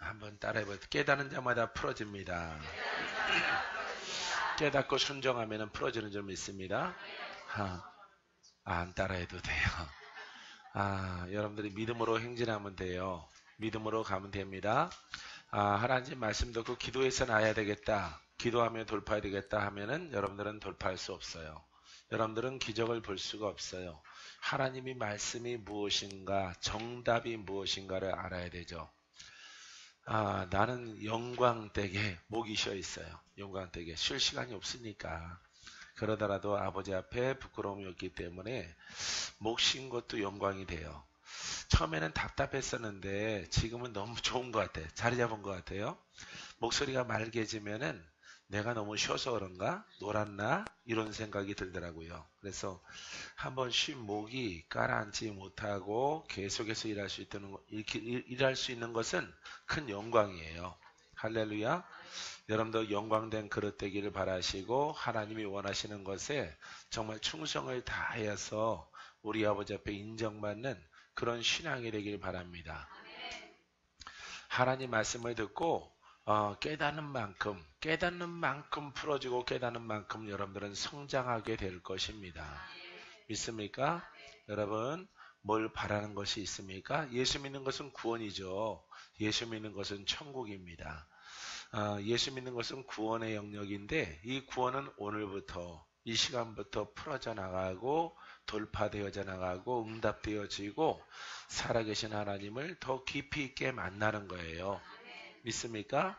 한번 따라해봐요. 깨닫는 자마다 풀어집니다. 깨닫고 순종하면 풀어지는 줄 믿습니다. 안 따라해도 돼요. 여러분들이 믿음으로 행진하면 돼요. 믿음으로 가면 됩니다. 하나님 말씀 듣고 기도해서 나야 되겠다. 기도하며 돌파해야 되겠다 하면은 여러분들은 돌파할 수 없어요. 여러분들은 기적을 볼 수가 없어요. 하나님이 말씀이 무엇인가, 정답이 무엇인가를 알아야 되죠. 나는 영광되게 목이 쉬어 있어요. 영광되게 쉴 시간이 없으니까. 그러더라도 아버지 앞에 부끄러움이 없기 때문에 목 쉰 것도 영광이 돼요. 처음에는 답답했었는데 지금은 너무 좋은 것 같아요. 자리 잡은 것 같아요. 목소리가 맑아지면은 내가 너무 쉬어서 그런가? 놀았나? 이런 생각이 들더라고요. 그래서 한번 쉰 목이 가라앉지 못하고 계속해서 일할 수 있는 것은 큰 영광이에요. 할렐루야. 여러분도 영광된 그릇 되기를 바라시고 하나님이 원하시는 것에 정말 충성을 다해서 우리 아버지 앞에 인정받는 그런 신앙이 되길 바랍니다. 하나님 말씀을 듣고 깨닫는 만큼 풀어지고 깨닫는 만큼 여러분들은 성장하게 될 것입니다. 믿습니까? 여러분, 뭘 바라는 것이 있습니까? 예수 믿는 것은 구원이죠. 예수 믿는 것은 천국입니다. 예수 믿는 것은 구원의 영역인데 이 구원은 오늘부터 이 시간부터 풀어져 나가고 돌파되어져 나가고 응답되어지고 살아계신 하나님을 더 깊이 있게 만나는 거예요. 믿습니까?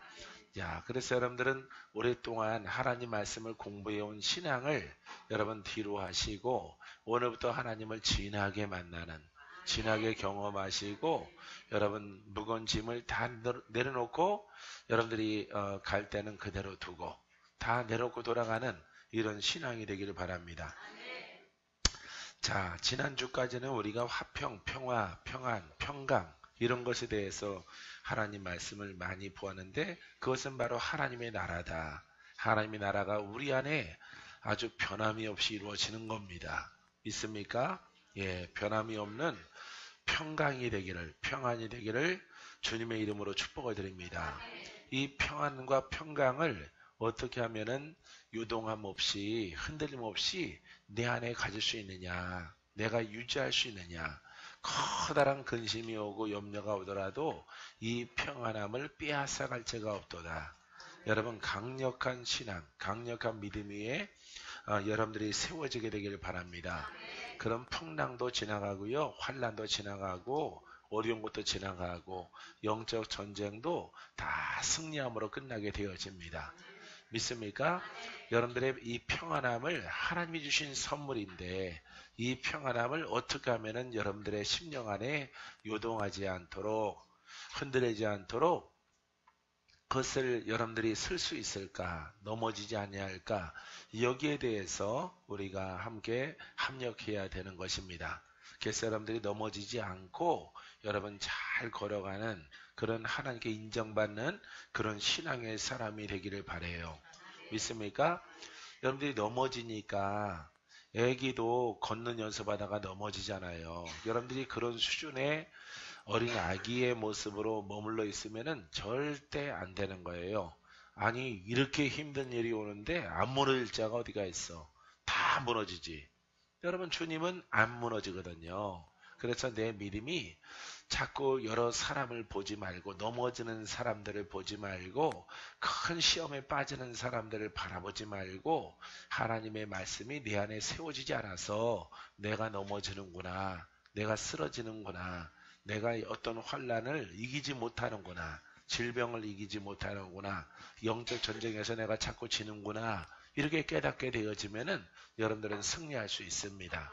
그래서 여러분들은 오랫동안 하나님 말씀을 공부해온 신앙을 여러분 뒤로 하시고 오늘부터 하나님을 진하게 만나는, 진하게 경험하시고 여러분 무거운 짐을 다 내려놓고 여러분들이 갈 때는 그대로 두고 다 내려놓고 돌아가는 이런 신앙이 되기를 바랍니다. 지난주까지는 우리가 화평, 평화, 평안, 평강 이런 것에 대해서 하나님 말씀을 많이 보았는데 그것은 바로 하나님의 나라다. 하나님의 나라가 우리 안에 아주 변함이 없이 이루어지는 겁니다. 믿습니까? 변함이 없는 평강이 되기를, 평안이 되기를 주님의 이름으로 축복을 드립니다. 이 평안과 평강을 어떻게 하면은 유동함 없이 흔들림 없이 내 안에 가질 수 있느냐, 내가 유지할 수 있느냐. 커다란 근심이 오고 염려가 오더라도 이 평안함을 빼앗아갈 자가 없도다. 여러분 강력한 신앙, 강력한 믿음 위에 여러분들이 세워지게 되기를 바랍니다. 그런 풍랑도 지나가고요, 환란도 지나가고 어려운 것도 지나가고 영적 전쟁도 다 승리함으로 끝나게 되어집니다. 믿습니까? 여러분들의 이 평안함을 하나님이 주신 선물인데 이 평안함을 어떻게 하면은 여러분들의 심령 안에 요동하지 않도록 흔들리지 않도록 그것을 여러분들이 쓸 수 있을까? 넘어지지 아니할까? 여기에 대해서 우리가 함께 합력해야 되는 것입니다. 그래서 여러분들이 넘어지지 않고 여러분 잘 걸어가는 그런 하나님께 인정받는 그런 신앙의 사람이 되기를 바라요. 믿습니까? 여러분들이 넘어지니까 애기도 걷는 연습하다가 넘어지잖아요. 여러분들이 그런 수준의 어린 아기의 모습으로 머물러 있으면은 절대 안 되는 거예요. 아니 이렇게 힘든 일이 오는데 안 무너질 자가 어디가 있어. 다 무너지지. 여러분 주님은 안 무너지거든요. 그래서 내 믿음이 자꾸 여러 사람을 보지 말고 넘어지는 사람들을 보지 말고 큰 시험에 빠지는 사람들을 바라보지 말고 하나님의 말씀이 내 안에 세워지지 않아서 내가 넘어지는구나, 내가 쓰러지는구나, 내가 어떤 환난을 이기지 못하는구나, 질병을 이기지 못하는구나, 영적 전쟁에서 내가 자꾸 지는구나, 이렇게 깨닫게 되어지면은 여러분들은 승리할 수 있습니다.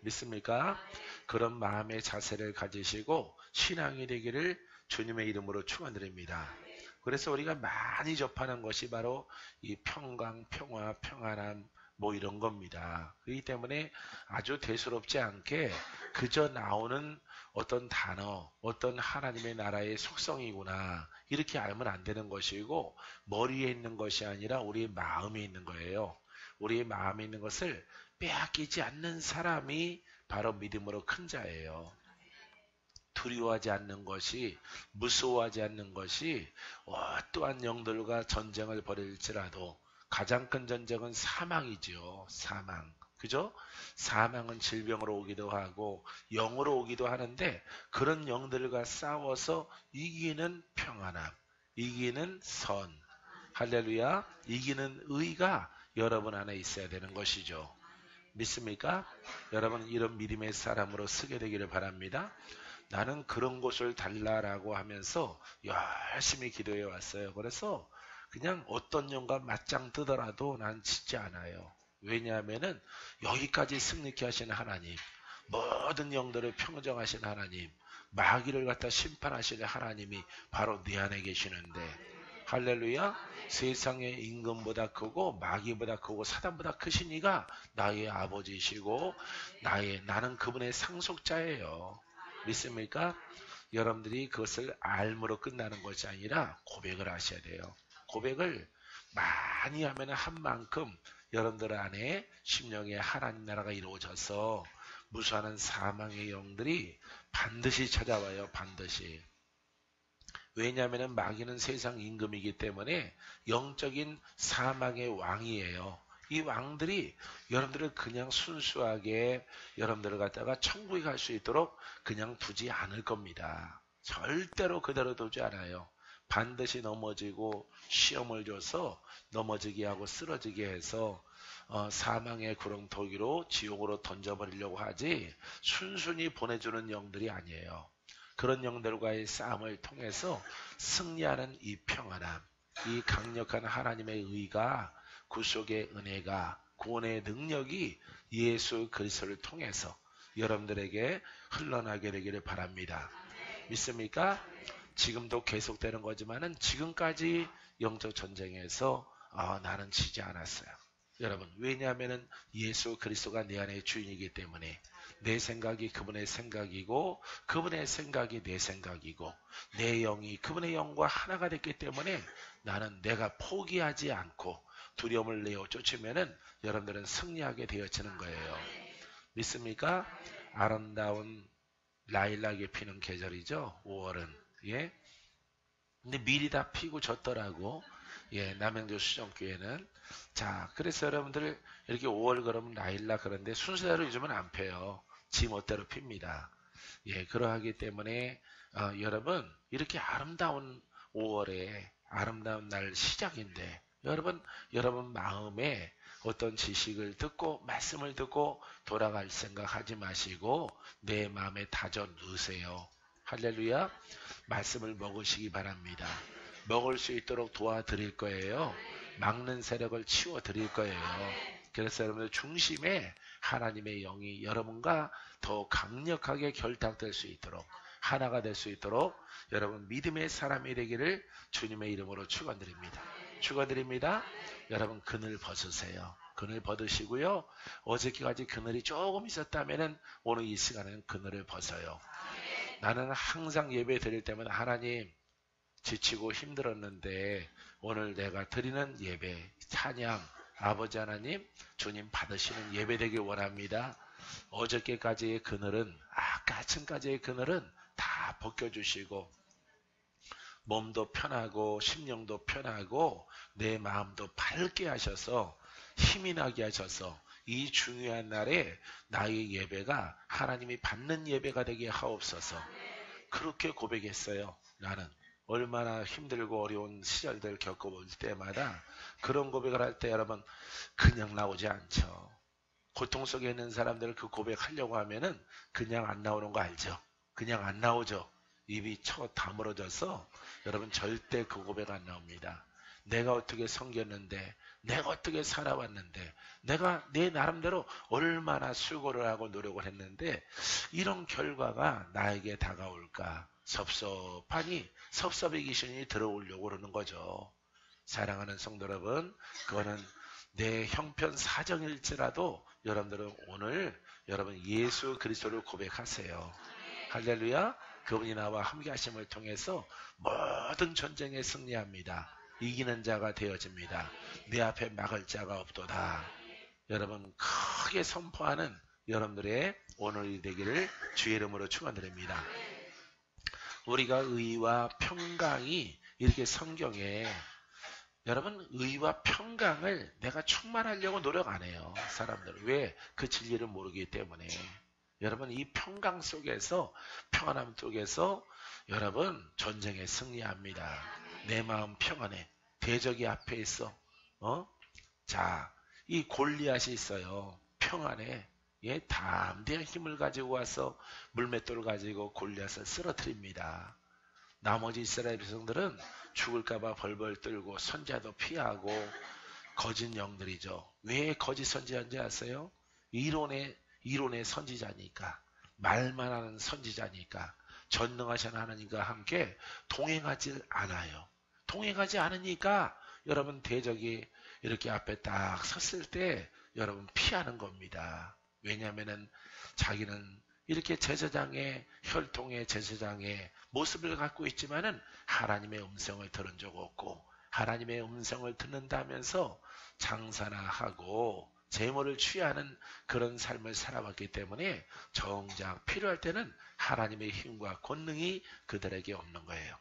믿습니까? 그런 마음의 자세를 가지시고 신앙이 되기를 주님의 이름으로 축원드립니다. 그래서 우리가 많이 접하는 것이 바로 이 평강, 평화, 평안함 이런 겁니다. 그렇기 때문에 아주 대수롭지 않게 그저 나오는 어떤 단어, 어떤 하나님의 나라의 속성이구나 이렇게 알면 안 되는 것이고 머리에 있는 것이 아니라 우리의 마음에 있는 거예요. 우리의 마음에 있는 것을 빼앗기지 않는 사람이 바로 믿음으로 큰 자예요. 두려워하지 않는 것이, 무서워하지 않는 것이 어떠한 영들과 전쟁을 벌일지라도 가장 큰 전쟁은 사망이지요. 사망. 그죠? 사망은 질병으로 오기도 하고 영으로 오기도 하는데, 그런 영들과 싸워서 이기는 평안함, 이기는 선, 할렐루야, 이기는 의가 여러분 안에 있어야 되는 것이죠. 믿습니까? 여러분, 이런 믿음의 사람으로 서게 되기를 바랍니다. 나는 그런 곳을 달라라고 하면서 열심히 기도해 왔어요. 그래서 그냥 어떤 영과 맞짱 뜨더라도 난 짓지 않아요. 왜냐하면은 여기까지 승리케 하시는 하나님, 모든 영들을 평정하신 하나님, 마귀를 갖다 심판하시는 하나님이 바로 내 안에 계시는데, 할렐루야, 세상의 임금보다 크고 마귀보다 크고 사단보다 크신 이가 나의 아버지시고 나는 그분의 상속자예요. 믿습니까? 여러분들이 그것을 알므로 끝나는 것이 아니라 고백을 하셔야 돼요. 고백을 많이 하면 한 만큼 여러분들 안에 심령에 하나님 나라가 이루어져서 무수한 사망의 영들이 반드시 찾아와요. 반드시. 왜냐하면 마귀는 세상 임금이기 때문에 영적인 사망의 왕이에요. 이 왕들이 여러분들을 그냥 순수하게 여러분들을 갖다가 천국에 갈 수 있도록 그냥 두지 않을 겁니다. 절대로 그대로 두지 않아요. 반드시 넘어지고 시험을 줘서 넘어지게 하고 쓰러지게 해서 사망의 구렁텅이로 지옥으로 던져버리려고 하지, 순순히 보내주는 영들이 아니에요. 그런 영들과의 싸움을 통해서 승리하는 이 평안함, 이 강력한 하나님의 의가, 구속의 은혜가, 구원의 능력이 예수 그리스도를 통해서 여러분들에게 흘러나게 되기를 바랍니다. 믿습니까? 지금도 계속되는 거지만은 지금까지 영적 전쟁에서 나는 지지 않았어요. 여러분, 왜냐하면 예수 그리스도가 내 안의 주인이기 때문에 내 생각이 그분의 생각이고 그분의 생각이 내 생각이고 내 영이 그분의 영과 하나가 됐기 때문에 나는 내가 포기하지 않고 두려움을 내어 쫓으면은 여러분들은 승리하게 되어지는 거예요. 믿습니까? 아름다운 라일락이 피는 계절이죠. 5월은. 예. 근데 미리 다 피고 졌더라고. 예, 남양주 수정교회는. 자, 그래서 여러분들 이렇게 5월 그러면 라일락 그런데 순서대로 요즘은 안 펴요. 지 멋대로 핍니다. 예, 그러하기 때문에 여러분 이렇게 아름다운 5월에 아름다운 날 시작인데 여러분 마음에 어떤 지식을 듣고 말씀을 듣고 돌아갈 생각하지 마시고 내 마음에 다져 넣으세요. 할렐루야. 말씀을 먹으시기 바랍니다. 먹을 수 있도록 도와드릴 거예요. 막는 세력을 치워드릴 거예요. 그래서 여러분들 중심에 하나님의 영이 여러분과 더 강력하게 결탁될 수 있도록, 하나가 될 수 있도록 여러분 믿음의 사람이 되기를 주님의 이름으로 축원드립니다. 축원드립니다. 여러분 그늘 벗으세요. 그늘 벗으시고요. 어저께까지 그늘이 조금 있었다면 오늘 이 시간에는 그늘을 벗어요. 나는 항상 예배 드릴 때마다 하나님, 지치고 힘들었는데 오늘 내가 드리는 예배, 찬양, 아버지 하나님, 주님 받으시는 예배 되길 원합니다. 어저께까지의 그늘은, 아까쯤까지의 그늘은 다 벗겨주시고 몸도 편하고 심령도 편하고 내 마음도 밝게 하셔서 힘이 나게 하셔서 이 중요한 날에 나의 예배가 하나님이 받는 예배가 되게 하옵소서. 그렇게 고백했어요. 나는 얼마나 힘들고 어려운 시절들을 겪어볼 때마다 그런 고백을 할 때 여러분 그냥 나오지 않죠. 고통 속에 있는 사람들을 그 고백하려고 하면은 그냥 안 나오는 거 알죠? 그냥 안 나오죠. 입이 쳐 다물어져서 여러분 절대 그 고백 안 나옵니다. 내가 어떻게 섬겼는데, 내가 어떻게 살아왔는데, 내가 내 나름대로 얼마나 수고를 하고 노력을 했는데 이런 결과가 나에게 다가올까 섭섭하니 섭섭의 귀신이 들어오려고 그러는 거죠. 사랑하는 성도 여러분, 그거는 내 형편 사정일지라도 여러분들은 오늘 여러분 예수 그리스도를 고백하세요. 할렐루야. 그분이 나와 함께 하심을 통해서 모든 전쟁에 승리합니다. 이기는 자가 되어집니다. 내 앞에 막을 자가 없도다. 여러분 크게 선포하는 여러분들의 오늘이 되기를 주의 이름으로 축원드립니다. 우리가 의와 평강이 이렇게 성경에 여러분 의와 평강을 내가 충만하려고 노력 안 해요. 사람들은. 왜? 그 진리를 모르기 때문에. 여러분 이 평강 속에서 평안함 속에서 여러분 전쟁에 승리합니다. 내 마음 평안해. 대적이 앞에 있어. 자, 이 골리앗이 있어요. 평안해. 예, 담대한 힘을 가지고 와서 물맷돌을 가지고 골리앗을 쓰러뜨립니다. 나머지 이스라엘 백성들은 죽을까봐 벌벌 떨고 선자도 피하고 거짓 영들이죠. 왜 거짓 선지자인지 아세요? 이론의 선지자니까. 말만 하는 선지자니까. 전능하신 하나님과 함께 동행하지 않아요. 동행하지 않으니까 여러분 대적이 이렇게 앞에 딱 섰을 때 여러분 피하는 겁니다. 왜냐하면 자기는 이렇게 제사장의 혈통의 제사장의 모습을 갖고 있지만은 하나님의 음성을 들은 적 없고 하나님의 음성을 듣는다면서 장사나 하고 재물을 취하는 그런 삶을 살아왔기 때문에 정작 필요할 때는 하나님의 힘과 권능이 그들에게 없는 거예요.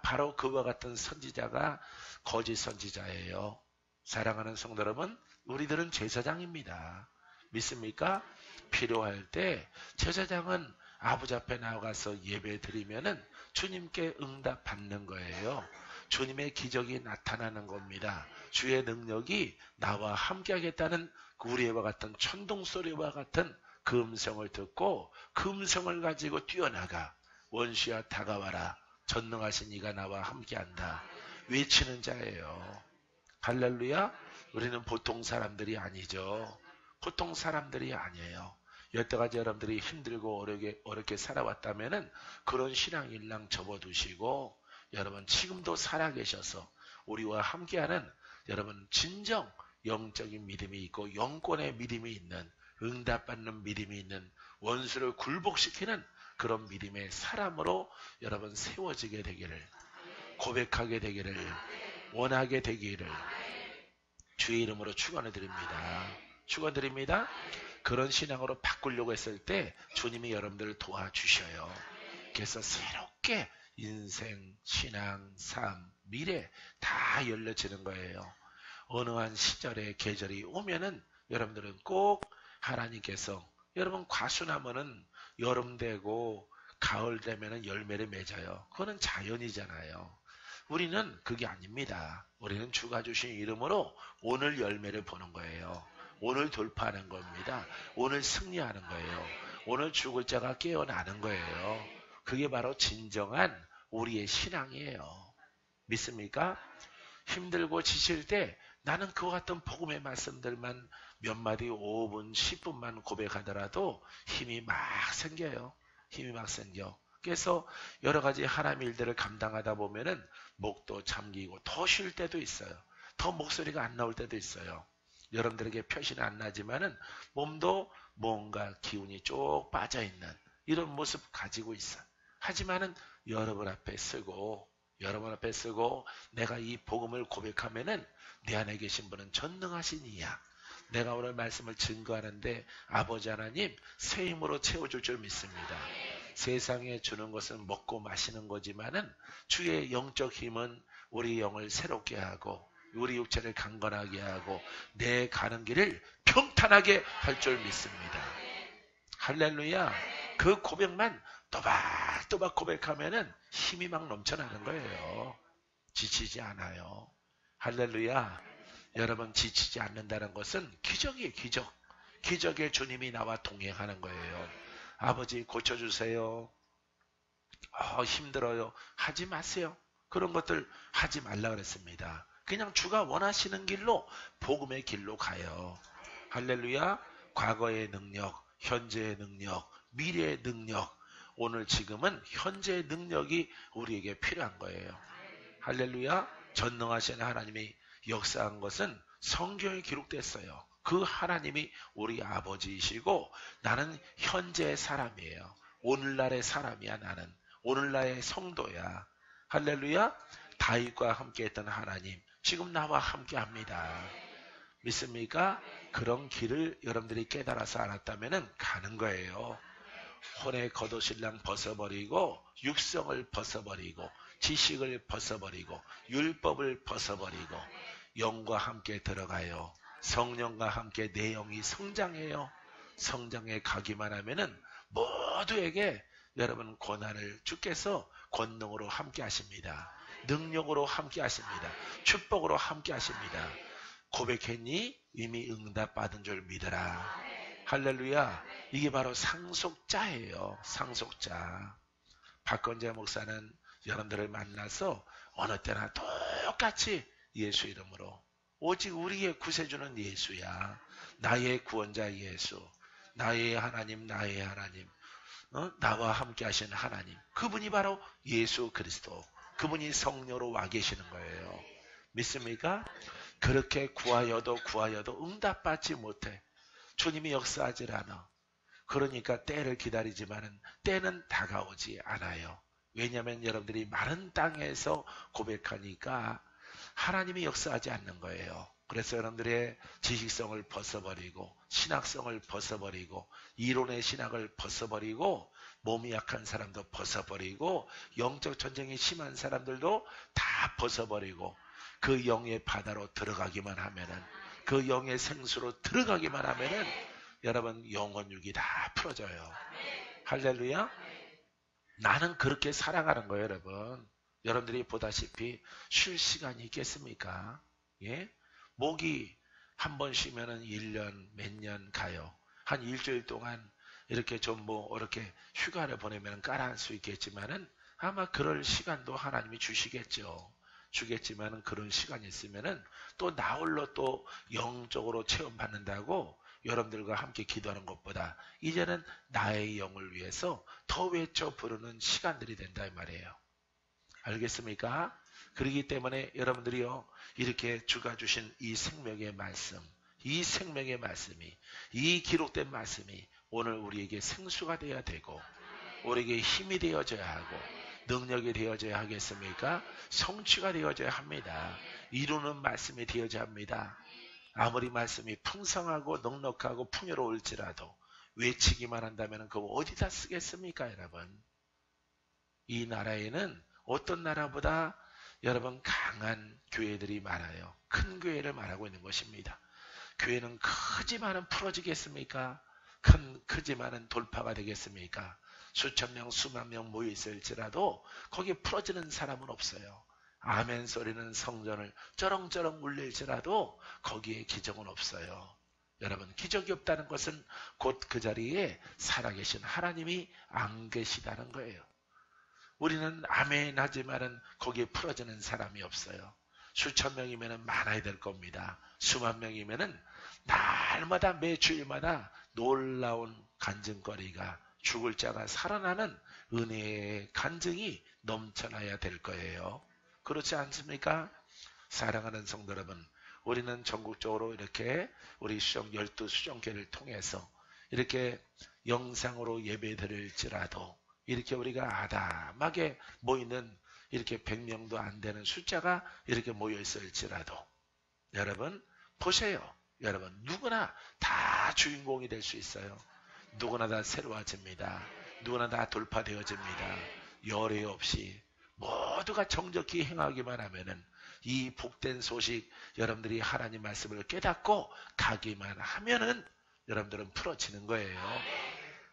바로 그와 같은 선지자가 거짓 선지자예요. 사랑하는 성도 여러분, 우리들은 제사장입니다. 믿습니까? 필요할 때 제사장은 아버지 앞에 나가서 예배 드리면은 주님께 응답 받는 거예요. 주님의 기적이 나타나는 겁니다. 주의 능력이 나와 함께 하겠다는 우리와 같은 천둥소리와 같은 그 음성을 듣고 그 음성을 가지고 뛰어나가 원수야 다가와라. 전능하신 이가 나와 함께한다. 외치는 자예요. 할렐루야. 우리는 보통 사람들이 아니죠. 보통 사람들이 아니에요. 여태까지 여러분들이 힘들고 어렵게 살아왔다면은 그런 신앙일랑 접어두시고 여러분 지금도 살아계셔서 우리와 함께하는 여러분 진정 영적인 믿음이 있고 영권의 믿음이 있는 응답받는 믿음이 있는 원수를 굴복시키는 그런 믿음의 사람으로 여러분 세워지게 되기를 고백하게 되기를 원하게 되기를 주의 이름으로 축원해 드립니다. 축원드립니다. 그런 신앙으로 바꾸려고 했을 때 주님이 여러분들을 도와주셔요. 그래서 새롭게 인생, 신앙, 삶, 미래 다 열려지는 거예요. 어느 한 시절에 계절이 오면은 여러분들은 꼭 하나님께서 여러분 과수나무는 여름 되고 가을 되면은 열매를 맺어요. 그거는 자연이잖아요. 우리는 그게 아닙니다. 우리는 주가 주신 이름으로 오늘 열매를 보는 거예요. 오늘 돌파하는 겁니다. 오늘 승리하는 거예요. 오늘 죽을 자가 깨어나는 거예요. 그게 바로 진정한 우리의 신앙이에요. 믿습니까? 힘들고 지칠 때 나는 그와 같은 복음의 말씀들만 몇 마디 5분, 10분만 고백하더라도 힘이 막 생겨요. 힘이 막 생겨. 그래서 여러 가지 하나님의 일들을 감당하다 보면은 목도 잠기고 더 쉴 때도 있어요. 더 목소리가 안 나올 때도 있어요. 여러분들에게 표시는 안 나지만은 몸도 뭔가 기운이 쭉 빠져 있는 이런 모습 가지고 있어. 하지만은 여러분 앞에 쓰고 내가 이 복음을 고백하면은 내 안에 계신 분은 전능하신 이야. 내가 오늘 말씀을 증거하는데 아버지 하나님 새 힘으로 채워줄 줄 믿습니다. 세상에 주는 것은 먹고 마시는 거지만은 주의 영적 힘은 우리 영을 새롭게 하고 우리 육체를 강건하게 하고 내 가는 길을 평탄하게 할 줄 믿습니다. 할렐루야. 그 고백만 또박또박 고백하면은 힘이 막 넘쳐나는 거예요. 지치지 않아요. 할렐루야. 여러분 지치지 않는다는 것은 기적이에요. 기적. 기적의 주님이 나와 동행하는 거예요. 아버지 고쳐주세요. 힘들어요. 하지 마세요. 그런 것들 하지 말라 그랬습니다. 그냥 주가 원하시는 길로 복음의 길로 가요. 할렐루야. 과거의 능력, 현재의 능력, 미래의 능력, 오늘 지금은 현재의 능력이 우리에게 필요한 거예요. 할렐루야. 전능하신 하나님이 역사한 것은 성경에 기록됐어요. 그 하나님이 우리 아버지이시고 나는 현재의 사람이에요. 오늘날의 사람이야. 나는 오늘날의 성도야. 할렐루야. 다윗과 함께했던 하나님 지금 나와 함께합니다. 믿습니까? 그런 길을 여러분들이 깨달아서 알았다면 가는 거예요. 혼의 겉옷일랑 벗어버리고 육성을 벗어버리고 지식을 벗어버리고 율법을 벗어버리고 영과 함께 들어가요. 성령과 함께 내 영이 성장해요. 성장해 가기만 하면은 모두에게 여러분 고난을 주께서 권능으로 함께 하십니다. 능력으로 함께 하십니다. 축복으로 함께 하십니다. 고백했니? 이미 응답받은 줄 믿어라. 할렐루야. 이게 바로 상속자예요. 상속자. 박건재 목사는 여러분들을 만나서 어느 때나 똑같이 예수 이름으로 오직 우리의 구세주는 예수야. 나의 구원자 예수. 나의 하나님, 나의 하나님. 나와 함께 하시는 하나님. 그분이 바로 예수 그리스도. 그분이 성령으로 와 계시는 거예요. 믿습니까? 그렇게 구하여도 응답받지 못해. 주님이 역사하지 않아. 그러니까 때를 기다리지만은 때는 다가오지 않아요. 왜냐하면 여러분들이 마른 땅에서 고백하니까 하나님이 역사하지 않는 거예요. 그래서 여러분들의 지식성을 벗어버리고 신학성을 벗어버리고 이론의 신학을 벗어버리고 몸이 약한 사람도 벗어버리고 영적 전쟁이 심한 사람들도 다 벗어버리고 그 영의 바다로 들어가기만 하면은 그 영의 생수로 들어가기만 하면은 여러분 영혼육이 다 풀어져요. 할렐루야. 나는 그렇게 살아가는 거예요, 여러분. 여러분들이 보다시피 쉴 시간이 있겠습니까? 예? 목이 한 번 쉬면은 1년, 몇 년 가요. 한 일주일 동안 이렇게 좀 이렇게 휴가를 보내면 깔아할 수 있겠지만은 아마 그럴 시간도 하나님이 주시겠죠. 주겠지만은 그런 시간이 있으면은 또 나홀로 또 영적으로 체험받는다고 여러분들과 함께 기도하는 것보다 이제는 나의 영을 위해서 더 외쳐 부르는 시간들이 된다 이 말이에요. 알겠습니까? 그렇기 때문에 여러분들이요 이렇게 주가 주신 이 생명의 말씀, 이 생명의 말씀이 이 기록된 말씀이 오늘 우리에게 생수가 되어야 되고 우리에게 힘이 되어져야 하고 능력이 되어져야 하겠습니까? 성취가 되어져야 합니다. 이루는 말씀이 되어져야 합니다. 아무리 말씀이 풍성하고 넉넉하고 풍요로울지라도 외치기만 한다면 그거 어디다 쓰겠습니까, 여러분? 이 나라에는 어떤 나라보다 여러분 강한 교회들이 많아요. 큰 교회를 말하고 있는 것입니다. 교회는 크지만은 풀어지겠습니까? 크지만은 돌파가 되겠습니까? 수천 명, 수만 명 모여 있을지라도 거기에 풀어지는 사람은 없어요. 아멘 소리는 성전을 쩌렁쩌렁 울릴지라도 거기에 기적은 없어요. 여러분 기적이 없다는 것은 곧 그 자리에 살아계신 하나님이 안 계시다는 거예요. 우리는 아멘 하지만은 거기에 풀어지는 사람이 없어요. 수천 명이면 많아야 될 겁니다. 수만 명이면은 날마다 매주일마다 놀라운 간증거리가 죽을 자가 살아나는 은혜의 간증이 넘쳐나야 될 거예요. 그렇지 않습니까? 사랑하는 성도 여러분, 우리는 전국적으로 이렇게 우리 12수종교를 통해서 이렇게 영상으로 예배 드릴지라도 이렇게 우리가 아담하게 모이는 이렇게 100명도 안 되는 숫자가 이렇게 모여 있을지라도 여러분 보세요. 여러분 누구나 다 주인공이 될 수 있어요. 누구나 다 새로워집니다. 누구나 다 돌파되어집니다. 열애 없이 모두가 정적히 행하기만 하면은 이 복된 소식 여러분들이 하나님 말씀을 깨닫고 가기만 하면은 여러분들은 풀어지는 거예요.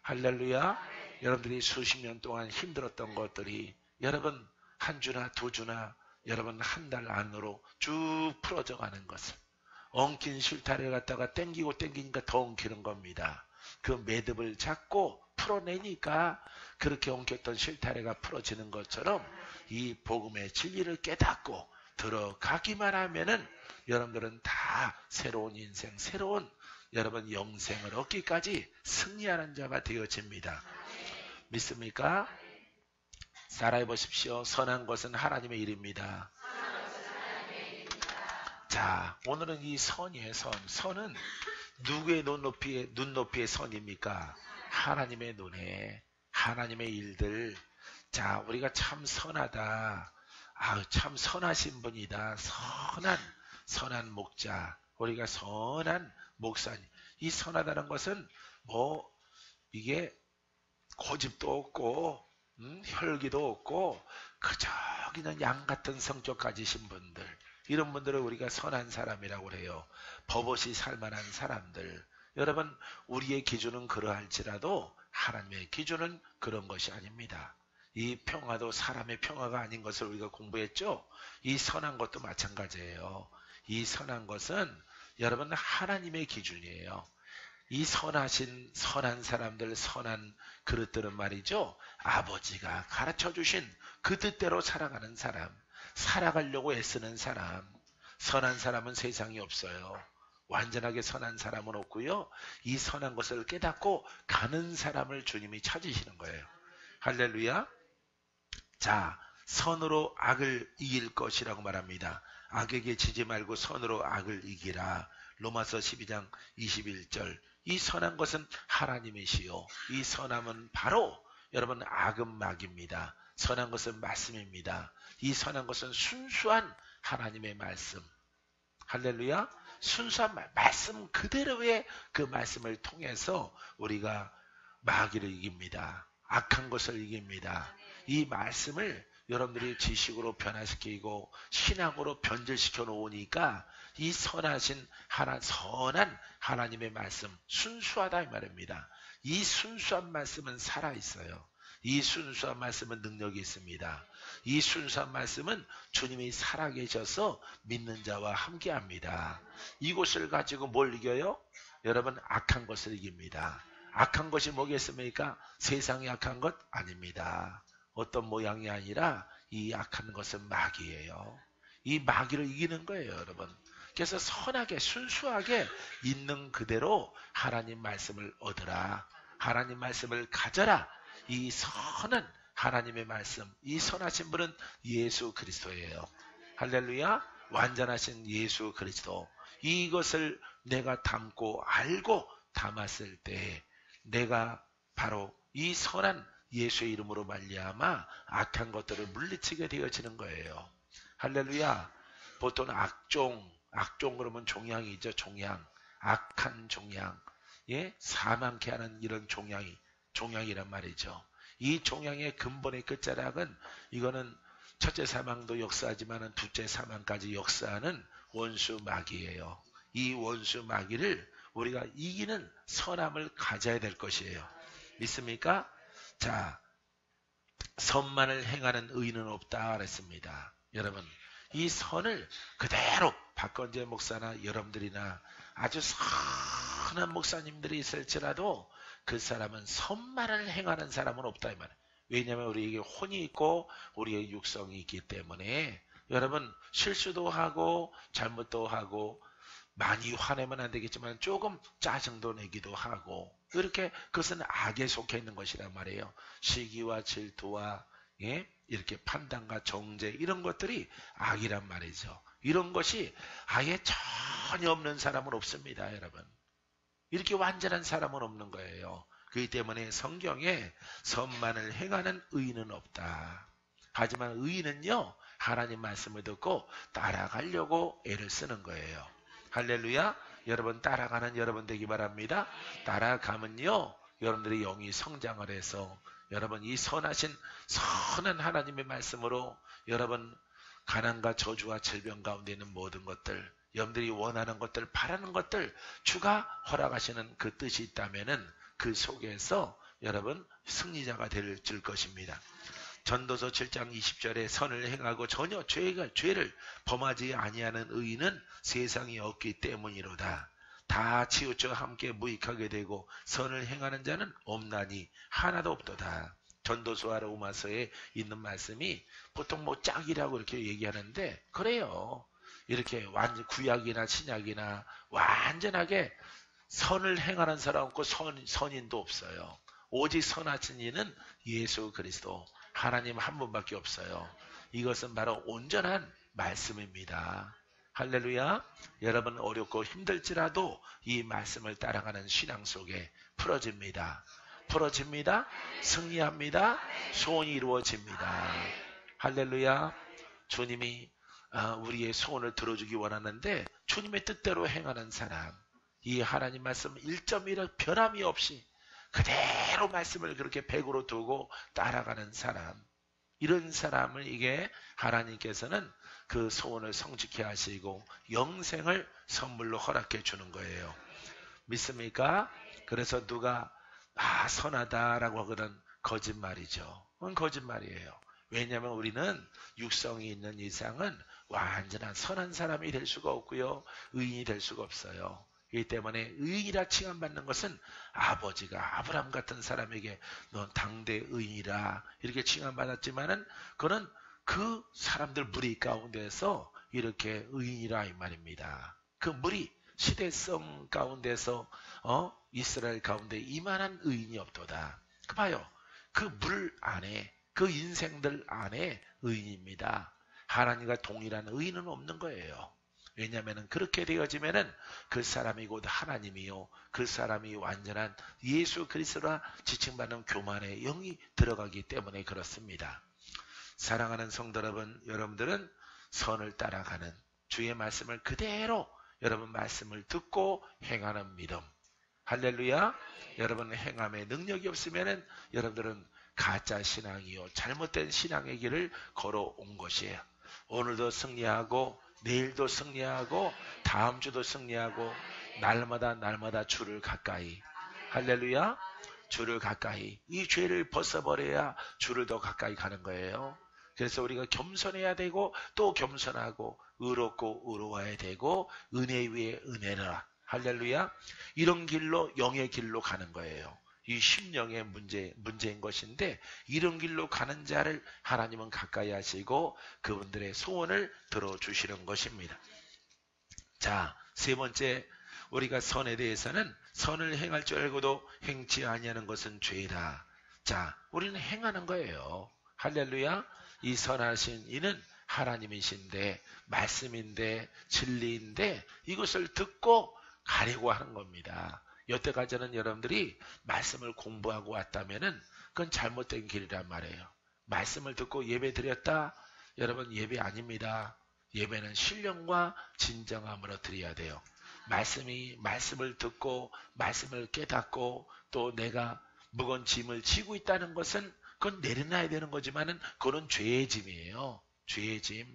할렐루야. 여러분들이 수십 년 동안 힘들었던 것들이 여러분 한 주나 두 주나 여러분 한 달 안으로 쭉 풀어져 가는 것을 엉킨 실타래를 갖다가 땡기니까 더 엉키는 겁니다. 그 매듭을 잡고 풀어내니까 그렇게 엉켰던 실타래가 풀어지는 것처럼 이 복음의 진리를 깨닫고 들어가기만 하면은 여러분들은 다 새로운 인생, 새로운 여러분 영생을 얻기까지 승리하는 자가 되어집니다. 믿습니까? 살아해 보십시오. 선한 것은 하나님의 일입니다. 자, 오늘은 이 선이에요. 선은 누구의 눈높이의 선입니까? 하나님의 눈에 하나님의 일들. 자, 우리가 참 선하다. 참 선하신 분이다. 선한 목자. 우리가 선한 목사님. 이 선하다는 것은 이게 고집도 없고 혈기도 없고 그저 그냥 양 같은 성격 가지신 분들, 이런 분들을 우리가 선한 사람이라고 그래요. 법없이 살만한 사람들. 여러분, 우리의 기준은 그러할지라도 하나님의 기준은 그런 것이 아닙니다. 이 평화도 사람의 평화가 아닌 것을 우리가 공부했죠. 이 선한 것도 마찬가지예요. 이 선한 것은 여러분 하나님의 기준이에요. 이 선한 사람들, 선한 그릇들은 말이죠. 아버지가 가르쳐 주신 그 뜻대로 살아가는 사람, 살아가려고 애쓰는 사람. 선한 사람은 세상에 없어요. 완전하게 선한 사람은 없고요. 이 선한 것을 깨닫고 가는 사람을 주님이 찾으시는 거예요. 할렐루야. 자, 선으로 악을 이길 것이라고 말합니다. 악에게 지지 말고 선으로 악을 이기라. 로마서 12장 21절. 이 선한 것은 하나님이시요. 이 선함은 바로 여러분 악은 막입니다. 선한 것은 말씀입니다. 이 선한 것은 순수한 하나님의 말씀. 할렐루야. 순수한 말씀 그대로의 그 말씀을 통해서 우리가 마귀를 이깁니다. 악한 것을 이깁니다. 이 말씀을 여러분들이 지식으로 변화시키고 신앙으로 변질시켜 놓으니까 이 선한 하나님의 말씀, 순수하다 이 말입니다. 이 순수한 말씀은 살아있어요. 이 순수한 말씀은 능력이 있습니다. 이 순수한 말씀은 주님이 살아계셔서 믿는 자와 함께합니다. 이것을 가지고 뭘 이겨요? 여러분, 악한 것을 이깁니다. 악한 것이 뭐겠습니까? 세상이 악한 것 아닙니다. 어떤 모양이 아니라 이 악한 것은 마귀예요. 이 마귀를 이기는 거예요, 여러분. 그래서 선하게 순수하게 있는 그대로 하나님 말씀을 얻으라. 하나님 말씀을 가져라. 이 선한 하나님의 말씀, 이 선하신 분은 예수 그리스도예요. 할렐루야. 완전하신 예수 그리스도. 이것을 내가 담고 알고 담았을 때 내가 바로 이 선한 예수의 이름으로 말미암아 악한 것들을 물리치게 되어지는 거예요. 할렐루야. 보통 악종 그러면 종양이죠. 종양. 악한 종양. 예? 사망케 하는 이런 종양이란 말이죠. 이 종양의 근본의 끝자락은 이거는 첫째 사망도 역사하지만 둘째 사망까지 역사하는 원수 마귀예요. 이 원수 마귀를 우리가 이기는 선함을 가져야 될 것이에요. 믿습니까? 자, 선만을 행하는 의인은 없다 그랬습니다. 여러분, 이 선을 그대로 박건재 목사나 여러분들이나 아주 선한 목사님들이 있을지라도 그 사람은 선만을 행하는 사람은 없다 이 말이에요. 왜냐하면 우리에게 혼이 있고 우리의 육성이 있기 때문에 여러분, 실수도 하고 잘못도 하고 많이 화내면 안 되겠지만 조금 짜증도 내기도 하고, 이렇게 그것은 악에 속해 있는 것이란 말이에요. 시기와 질투와 이렇게 판단과 정죄, 이런 것들이 악이란 말이죠. 이런 것이 아예 전혀 없는 사람은 없습니다, 여러분. 이렇게 완전한 사람은 없는 거예요. 그렇기 때문에 성경에 선만을 행하는 의인은 없다. 하지만 의인은요, 하나님 말씀을 듣고 따라가려고 애를 쓰는 거예요. 할렐루야. 여러분, 따라가는 여러분 되기 바랍니다. 따라가면요, 여러분들의 영이 성장을 해서 여러분 이 선한 하나님의 말씀으로 여러분 가난과 저주와 질병 가운데 있는 모든 것들, 여러분들이 원하는 것들, 바라는 것들, 주가 허락하시는 그 뜻이 있다면은 그 속에서 여러분 승리자가 될 것입니다. 전도서 7장 20절에 선을 행하고 전혀 죄를 범하지 아니하는 의인은 세상에 없기 때문이로다. 다 치우쳐 함께 무익하게 되고 선을 행하는 자는 없나니 하나도 없도다. 전도서와 로마서에 있는 말씀이 보통 뭐 짝이라고 이렇게 얘기하는데 그래요. 이렇게 완전 구약이나 신약이나 완전하게 선을 행하는 사람 없고 선인도 없어요. 오직 선하신 이는 예수 그리스도, 하나님 한 분밖에 없어요. 이것은 바로 온전한 말씀입니다. 할렐루야. 여러분, 어렵고 힘들지라도 이 말씀을 따라가는 신앙 속에 풀어집니다. 승리합니다. 소원이 이루어집니다. 할렐루야. 주님이 우리의 소원을 들어주기 원하는데 주님의 뜻대로 행하는 사람, 이 하나님 말씀 1.1을 변함이 없이 그대로 말씀을 그렇게 백으로 두고 따라가는 사람, 이런 사람을 이게 하나님께서는 그 소원을 성취케 하시고 영생을 선물로 허락해 주는 거예요. 믿습니까? 그래서 누가 선하다라고 하거든 거짓말이죠. 그건 거짓말이에요. 왜냐하면 우리는 육성이 있는 이상은 완전한 선한 사람이 될 수가 없고요. 의인이 될 수가 없어요. 이 때문에 의인이라 칭함받는 것은 아버지가 아브라함 같은 사람에게 넌 당대 의인이라 이렇게 칭함받았지만은 그는 그 사람들 무리 가운데서 이렇게 의인이라 이 말입니다. 그 무리 시대성 가운데서 이스라엘 가운데 이만한 의인이 없도다. 그 봐요. 그 물 안에 그 인생들 안에 의인입니다. 하나님과 동일한 의인은 없는 거예요. 왜냐하면 그렇게 되어지면은 그 사람이 곧 하나님이요 그 사람이 완전한 예수 그리스도라 지칭받는 교만의 영이 들어가기 때문에 그렇습니다. 사랑하는 성도 여러분, 여러분들은 선을 따라가는 주의 말씀을 그대로 여러분 말씀을 듣고 행하는 믿음. 할렐루야. 여러분 행함에 능력이 없으면은 여러분들은 가짜 신앙이요 잘못된 신앙의 길을 걸어온 것이에요. 오늘도 승리하고 내일도 승리하고 다음 주도 승리하고 날마다 주를 가까이. 할렐루야. 주를 가까이. 이 죄를 벗어버려야 주를 더 가까이 가는 거예요. 그래서 우리가 겸손해야 되고 또 겸손하고 의롭고 의로워야 되고 은혜 위에 은혜라. 할렐루야. 이런 길로 영의 길로 가는 거예요. 이 심령의 문제인 것인데 이런 길로 가는 자를 하나님은 가까이 하시고 그분들의 소원을 들어주시는 것입니다. 자, 세 번째, 우리가 선에 대해서는 선을 행할 줄 알고도 행치 아니하는 것은 죄다. 자, 우리는 행하는 거예요. 할렐루야. 이 선하신 이는 하나님이신데 말씀인데 진리인데 이것을 듣고 가려고 하는 겁니다. 여태까지는 여러분들이 말씀을 공부하고 왔다면은 그건 잘못된 길이란 말이에요. 말씀을 듣고 예배 드렸다? 여러분 예배 아닙니다. 예배는 신령과 진정함으로 드려야 돼요. 말씀을 듣고 말씀을 깨닫고 또 내가 무거운 짐을 지고 있다는 것은 그건 내려놔야 되는 거지만은 그건 죄의 짐이에요. 죄의 짐.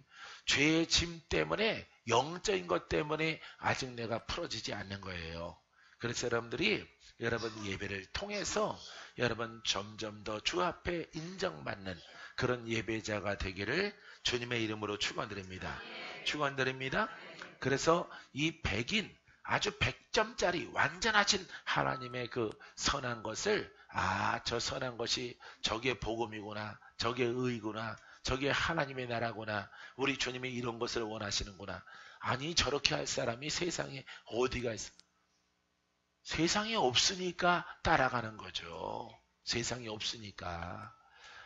죄의 짐 때문에 영적인 것 때문에 아직 내가 풀어지지 않는 거예요. 그래서 여러분들이 여러분 예배를 통해서 여러분 점점 더 주 앞에 인정받는 그런 예배자가 되기를 주님의 이름으로 축원드립니다. 축원드립니다. 그래서 이 백인 아주 100점짜리 완전하신 하나님의 그 선한 것을 저 선한 것이 저게 복음이구나. 저게 의구나. 저게 하나님의 나라구나. 우리 주님이 이런 것을 원하시는구나. 아니 저렇게 할 사람이 세상에 어디가 있어? 세상에 없으니까 따라가는 거죠. 세상에 없으니까.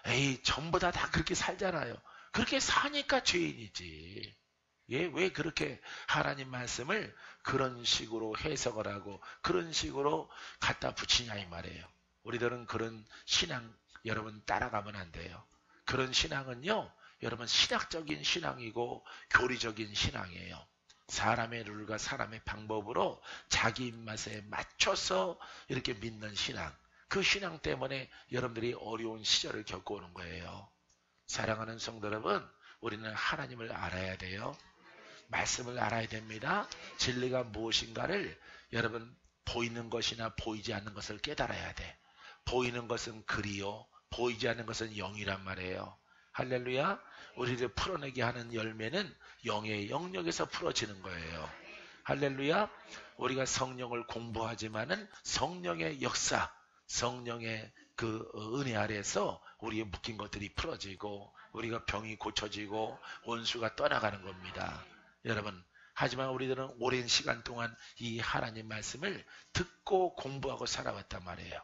에이 전부 다 그렇게 살잖아요. 그렇게 사니까 죄인이지. 예, 왜 그렇게 하나님 말씀을 그런 식으로 해석을 하고 그런 식으로 갖다 붙이냐 이 말이에요. 우리들은 그런 신앙 여러분 따라가면 안 돼요. 그런 신앙은요 여러분 신학적인 신앙이고 교리적인 신앙이에요. 사람의 룰과 사람의 방법으로 자기 입맛에 맞춰서 이렇게 믿는 신앙. 그 신앙 때문에 여러분들이 어려운 시절을 겪어오는 거예요. 사랑하는 성도 여러분, 우리는 하나님을 알아야 돼요. 말씀을 알아야 됩니다. 진리가 무엇인가를 여러분 보이는 것이나 보이지 않는 것을 깨달아야 돼. 보이는 것은 글이요. 보이지 않는 것은 영이란 말이에요. 할렐루야. 우리를 풀어내게 하는 열매는 영의 영역에서 풀어지는 거예요. 할렐루야. 우리가 성령을 공부하지만은 성령의 역사, 성령의 그 은혜 아래에서 우리의 묶인 것들이 풀어지고 우리가 병이 고쳐지고 원수가 떠나가는 겁니다. 여러분, 하지만 우리들은 오랜 시간 동안 이 하나님 말씀을 듣고 공부하고 살아왔단 말이에요.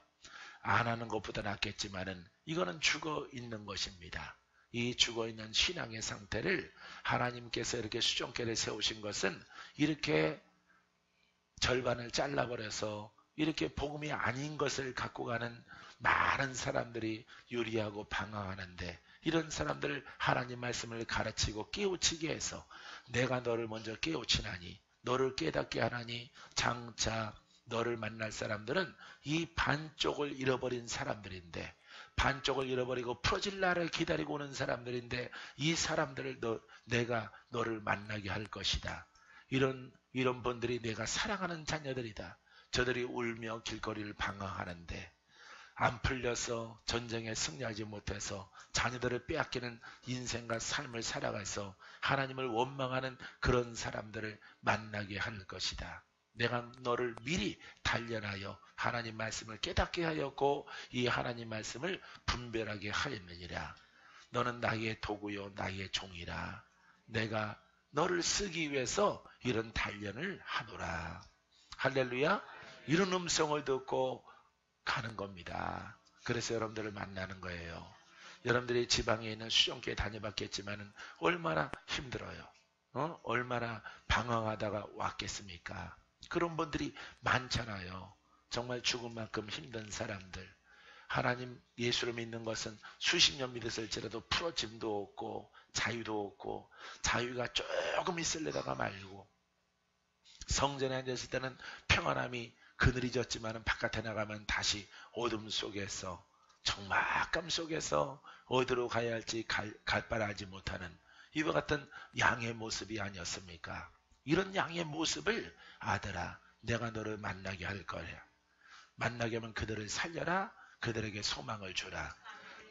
안 하는 것보다 낫겠지만은 이거는 죽어 있는 것입니다. 이 죽어 있는 신앙의 상태를 하나님께서 이렇게 수종결에 세우신 것은 이렇게 절반을 잘라버려서 이렇게 복음이 아닌 것을 갖고 가는 많은 사람들이 유리하고 방황하는데 이런 사람들을 하나님 말씀을 가르치고 깨우치게 해서 내가 너를 먼저 깨우치나니 너를 깨닫게 하나니 장차 너를 만날 사람들은 이 반쪽을 잃어버린 사람들인데, 반쪽을 잃어버리고 풀어질 날을 기다리고 오는 사람들인데, 이 사람들을 내가 너를 만나게 할 것이다. 이런 분들이 내가 사랑하는 자녀들이다. 저들이 울며 길거리를 방황하는데 안 풀려서 전쟁에 승리하지 못해서 자녀들을 빼앗기는 인생과 삶을 살아가서 하나님을 원망하는 그런 사람들을 만나게 할 것이다. 내가 너를 미리 단련하여 하나님 말씀을 깨닫게 하였고 이 하나님 말씀을 분별하게 하였느니라. 너는 나의 도구요 나의 종이라. 내가 너를 쓰기 위해서 이런 단련을 하노라. 할렐루야. 이런 음성을 듣고 가는 겁니다. 그래서 여러분들을 만나는 거예요. 여러분들이 지방에 있는 수종교에 다녀봤겠지만 얼마나 힘들어요. 얼마나 방황하다가 왔겠습니까? 그런 분들이 많잖아요. 정말 죽은 만큼 힘든 사람들. 하나님 예수를 믿는 것은 수십 년 믿었을지라도 풀어짐도 없고 자유도 없고 자유가 조금 있을래다가 말고 성전에 앉았을 때는 평안함이 그늘이 졌지만 바깥에 나가면 다시 어둠 속에서 적막감 속에서 어디로 가야 할지 갈 바를 알지 못하는 이와 같은 양의 모습이 아니었습니까? 이런 양의 모습을 아들아 내가 너를 만나게 할 거야. 만나게 하면 그들을 살려라. 그들에게 소망을 주라.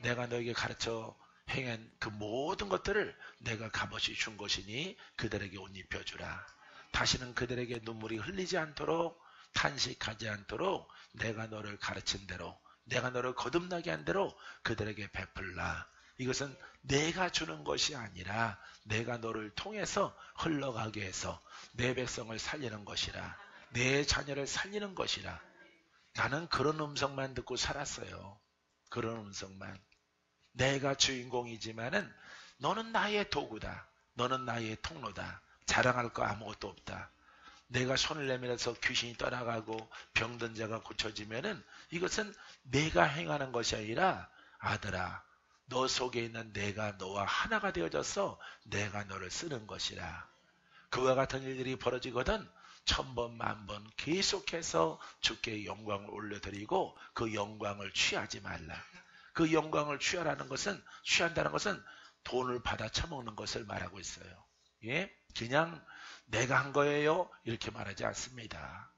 내가 너에게 가르쳐 행한 그 모든 것들을 내가 값없이 준 것이니 그들에게 옷 입혀주라. 다시는 그들에게 눈물이 흘리지 않도록 탄식하지 않도록 내가 너를 가르친 대로 내가 너를 거듭나게 한 대로 그들에게 베풀라. 이것은 내가 주는 것이 아니라 내가 너를 통해서 흘러가게 해서 내 백성을 살리는 것이라. 내 자녀를 살리는 것이라. 나는 그런 음성만 듣고 살았어요. 그런 음성만. 내가 주인공이지만은 너는 나의 도구다. 너는 나의 통로다. 자랑할 거 아무것도 없다. 내가 손을 내밀어서 귀신이 떠나가고 병든 자가 고쳐지면은 이것은 내가 행하는 것이 아니라 아들아 너 속에 있는 내가 너와 하나가 되어져서 내가 너를 쓰는 것이라. 그와 같은 일들이 벌어지거든 천번 만번 계속해서 주께 영광을 올려드리고 그 영광을 취하지 말라. 그 영광을 취한다는 것은 돈을 받아 처먹는 것을 말하고 있어요. 예? 그냥 내가 한 거예요 이렇게 말하지 않습니다.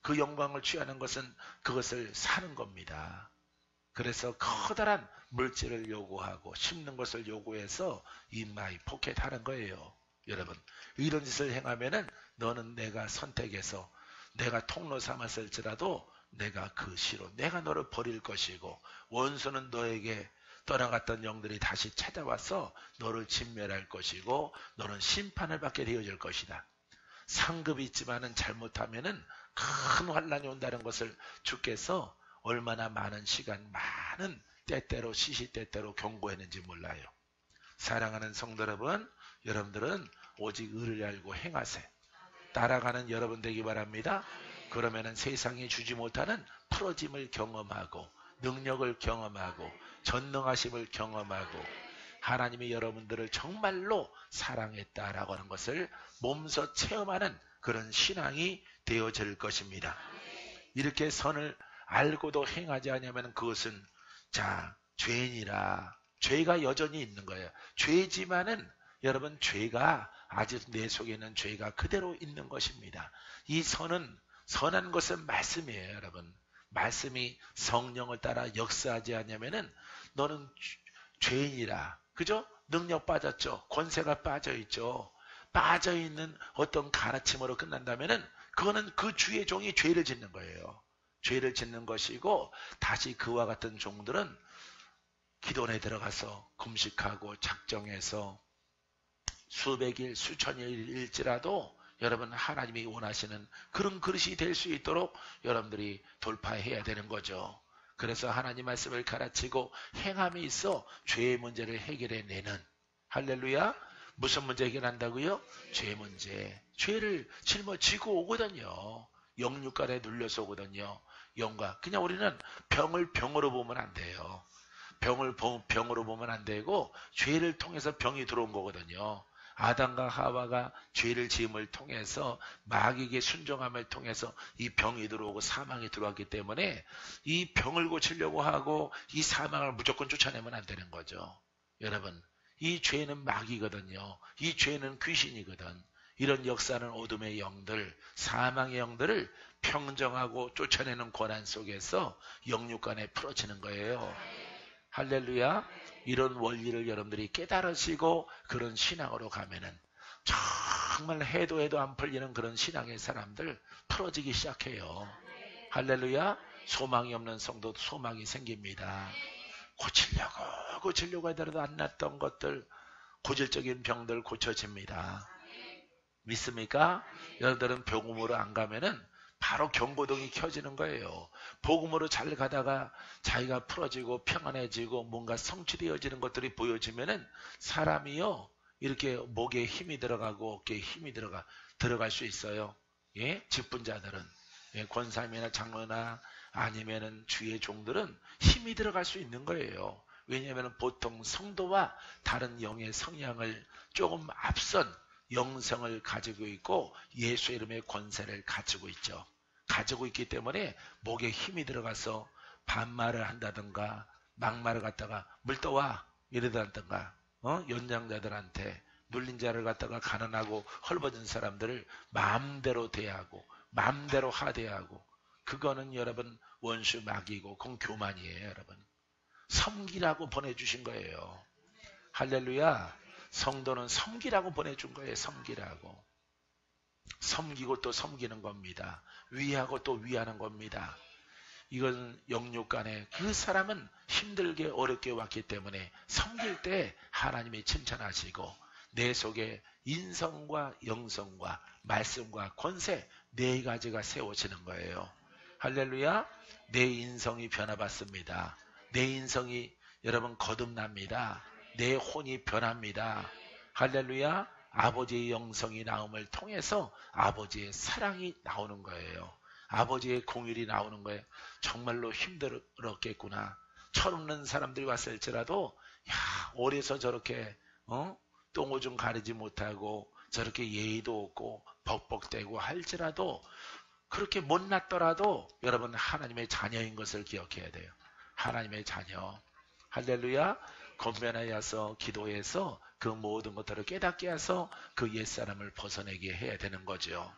그 영광을 취하는 것은 그것을 사는 겁니다. 그래서 커다란 물질을 요구하고 심는 것을 요구해서 인마이 포켓하는 거예요. 여러분 이런 짓을 행하면은 너는 내가 선택해서 내가 통로 삼았을지라도 내가 그 시로 내가 너를 버릴 것이고 원수는 너에게 떠나갔던 영들이 다시 찾아와서 너를 진멸할 것이고 너는 심판을 받게 되어질 것이다. 상급이 있지만은 잘못하면은 큰 환란이 온다는 것을 주께서 얼마나 많은 시간 많은 때때로 시시때때로 경고했는지 몰라요. 사랑하는 성도 여러분, 여러분들은 오직 의를 알고 행하세. 따라가는 여러분 되기 바랍니다. 그러면은 세상이 주지 못하는 풀어짐을 경험하고 능력을 경험하고 전능하심을 경험하고 하나님이 여러분들을 정말로 사랑했다라고 하는 것을 몸소 체험하는 그런 신앙이 되어질 것입니다. 이렇게 선을 알고도 행하지 않으면 그것은 죄인이라 죄가 여전히 있는 거예요. 죄지만은 여러분 죄가 아직 내 속에 있는 죄가 그대로 있는 것입니다. 이 선한 것은 말씀이에요. 여러분 말씀이 성령을 따라 역사하지 않으면은 너는 죄인이라 그죠? 능력 빠졌죠. 권세가 빠져있죠. 빠져있는 어떤 가르침으로 끝난다면은 그거는 그 주의 종이 죄를 짓는 거예요. 죄를 짓는 것이고 다시 그와 같은 종들은 기도원에 들어가서 금식하고 작정해서 수백일 수천일일지라도 여러분 하나님이 원하시는 그런 그릇이 될 수 있도록 여러분들이 돌파해야 되는 거죠. 그래서 하나님 말씀을 가르치고 행함이 있어 죄의 문제를 해결해내는 할렐루야. 무슨 문제 해결한다고요? 죄 문제. 죄를 짊어지고 오거든요. 영육간에 눌려서 오거든요. 영과 그냥 우리는 병을 병으로 보면 안 돼요. 병을 병으로 보면 안 되고 죄를 통해서 병이 들어온 거거든요. 아담과 하와가 죄를 지음을 통해서 마귀에게 순종함을 통해서 이 병이 들어오고 사망이 들어왔기 때문에 이 병을 고치려고 하고 이 사망을 무조건 쫓아내면 안 되는 거죠. 여러분, 이 죄는 마귀거든요. 이 죄는 귀신이거든. 이런 역사는 어둠의 영들, 사망의 영들을 평정하고 쫓아내는 권한 속에서 영육간에 풀어지는 거예요. 할렐루야. 이런 원리를 여러분들이 깨달으시고 그런 신앙으로 가면은 정말 해도 안 풀리는 그런 신앙의 사람들 풀어지기 시작해요. 할렐루야. 소망이 없는 성도도 소망이 생깁니다. 고치려고 하더라도 안 났던 것들, 고질적인 병들 고쳐집니다. 믿습니까? 여러분들은 복음으로 안 가면은 바로 경고등이 켜지는 거예요. 복음으로 잘 가다가 자기가 풀어지고 평안해지고 뭔가 성취되어지는 것들이 보여지면은 사람이요, 이렇게 목에 힘이 들어가고 어깨에 힘이 들어갈 수 있어요. 예? 직분자들은, 예, 권사님이나 장로나 아니면은 주의 종들은 힘이 들어갈 수 있는 거예요. 왜냐하면 보통 성도와 다른 영의 성향을 조금 앞선 영성을 가지고 있고 예수의 이름의 권세를 가지고 있죠. 가지고 있기 때문에 목에 힘이 들어가서 반말을 한다든가 막말을 갖다가 물 떠와 이러다든가, 연장자들한테 눌린 자를 갖다가 가난하고 헐벗은 사람들을 마음대로 대하고 마음대로 하대하고, 그거는 여러분 원수 마귀고 그건 교만이에요. 여러분, 섬기라고 보내주신 거예요. 할렐루야. 성도는 섬기라고 보내준 거예요. 섬기라고. 섬기고 또 섬기는 겁니다. 위하고 또 위하는 겁니다. 이건 영육간에 그 사람은 힘들게 어렵게 왔기 때문에 섬길 때 하나님이 칭찬하시고 내 속에 인성과 영성과 말씀과 권세 네 가지가 세워지는 거예요. 할렐루야. 내 인성이 변화받습니다. 내 인성이 여러분 거듭납니다. 내 혼이 변합니다. 할렐루야. 아버지의 영성이 나옴을 통해서 아버지의 사랑이 나오는 거예요. 아버지의 공율이 나오는 거예요. 정말로 힘들었겠구나. 철없는 사람들이 왔을지라도 어려서 저렇게 똥오줌 가리지 못하고 저렇게 예의도 없고 벅벅대고 할지라도, 그렇게 못났더라도 여러분 하나님의 자녀인 것을 기억해야 돼요. 하나님의 자녀. 할렐루야. 권면하여서 기도해서 그 모든 것들을 깨닫게 해서 그 옛사람을 벗어내게 해야 되는 거죠.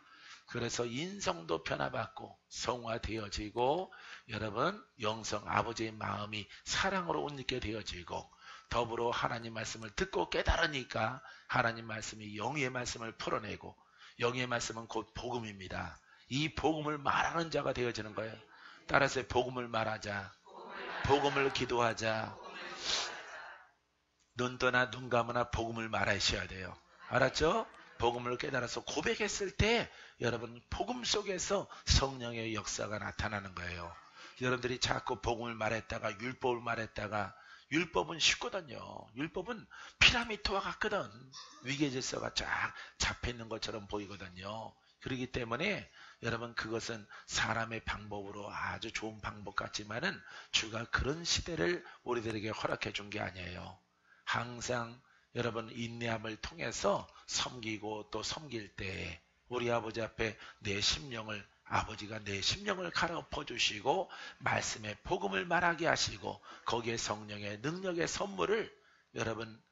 그래서 인성도 변화받고 성화되어지고 여러분 영성 아버지의 마음이 사랑으로 옷 입게 되어지고 더불어 하나님 말씀을 듣고 깨달으니까 하나님 말씀이 영의 말씀을 풀어내고, 영의 말씀은 곧 복음입니다. 이 복음을 말하는 자가 되어지는 거예요. 따라서 복음을 말하자. 복음을 기도하자. 눈 떠나 눈 감으나 복음을 말하셔야 돼요. 알았죠? 복음을 깨달아서 고백했을 때 여러분 복음 속에서 성령의 역사가 나타나는 거예요. 여러분들이 자꾸 복음을 말했다가 율법을 말했다가, 율법은 쉽거든요. 율법은 피라미드와 같거든. 위계질서가 쫙 잡혀있는 것처럼 보이거든요. 그렇기 때문에 여러분 그것은 사람의 방법으로 아주 좋은 방법 같지만은 주가 그런 시대를 우리들에게 허락해 준 게 아니에요. 항상 여러분 인내함을 통해서 섬기고 또 섬길 때 우리 아버지 앞에 내 심령을, 아버지가 내 심령을 갈아엎어 주시고 말씀의 복음을 말하게 하시고 거기에 성령의 능력의 선물을, 여러분